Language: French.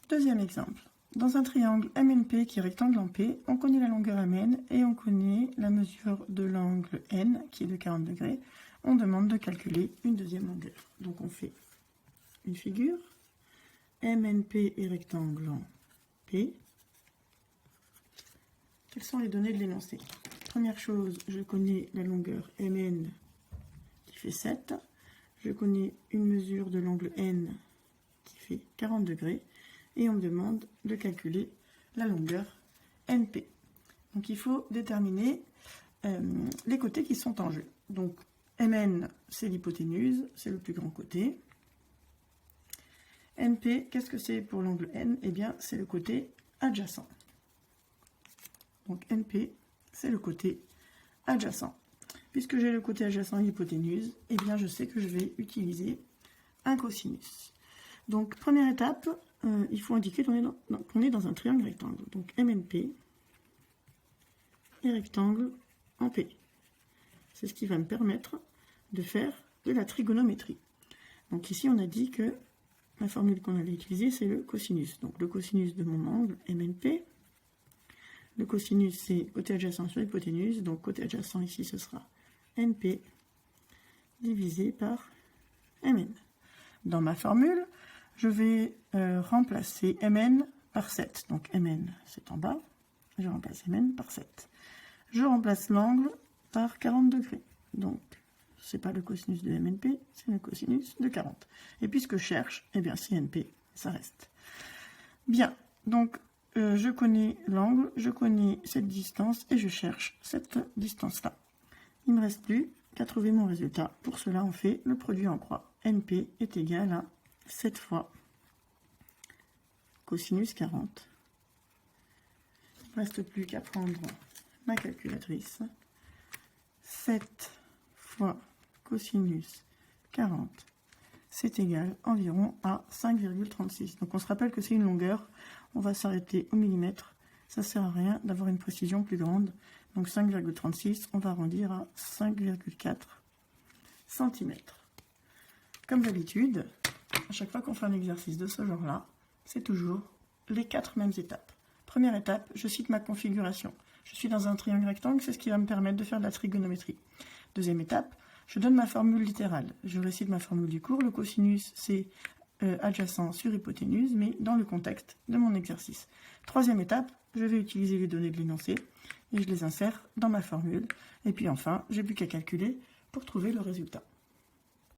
Deuxième exemple. Dans un triangle MNP qui est rectangle en P, on connaît la longueur MN et on connaît la mesure de l'angle N qui est de 40 degrés. On demande de calculer une deuxième longueur. Donc on fait une figure. MNP est rectangle en P. Quelles sont les données de l'énoncé? Première chose, je connais la longueur MN qui fait 7. Je connais une mesure de l'angle N qui fait 40 degrés. Et on me demande de calculer la longueur NP. Donc il faut déterminer les côtés qui sont en jeu. Donc MN, c'est l'hypoténuse, c'est le plus grand côté. NP, qu'est-ce que c'est pour l'angle N? Eh bien, c'est le côté adjacent. Donc NP, c'est le côté adjacent. Puisque j'ai le côté adjacent et l'hypoténuse, eh bien, je sais que je vais utiliser un cosinus. Donc, première étape, il faut indiquer qu'on est dans un triangle rectangle. Donc, MNP et rectangle en P. C'est ce qui va me permettre de faire de la trigonométrie. Donc, ici, on a dit que la formule qu'on allait utiliser, c'est le cosinus. Donc, le cosinus de mon angle MNP. Le cosinus, c'est côté adjacent sur l'hypoténuse. Donc, côté adjacent, ici, ce sera NP divisé par MN. Dans ma formule, je vais remplacer Mn par 7. Donc Mn, c'est en bas. Je remplace Mn par 7. Je remplace l'angle par 40 degrés. Donc, ce n'est pas le cosinus de MNP, c'est le cosinus de 40. Et puisque je cherche, eh bien, c'est NP, ça reste. Bien, donc, je connais l'angle, je connais cette distance et je cherche cette distance-là. Il ne me reste plus qu'à trouver mon résultat. Pour cela, on fait le produit en croix. NP est égal à 7 fois cosinus 40. Il ne me reste plus qu'à prendre ma calculatrice. 7 fois cosinus 40, c'est égal environ à 5,36. Donc on se rappelle que c'est une longueur. On va s'arrêter au millimètre. Ça ne sert à rien d'avoir une précision plus grande. Donc 5,36, on va arrondir à 5,4 cm. Comme d'habitude, à chaque fois qu'on fait un exercice de ce genre-là, c'est toujours les 4 mêmes étapes. Première étape, je cite ma configuration. Je suis dans un triangle rectangle, c'est ce qui va me permettre de faire de la trigonométrie. Deuxième étape, je donne ma formule littérale. Je récite ma formule du cours. Le cosinus, c'est adjacent sur hypoténuse, mais dans le contexte de mon exercice. Troisième étape, je vais utiliser les données de l'énoncé et je les insère dans ma formule. Et puis enfin, j'ai plus qu'à calculer pour trouver le résultat.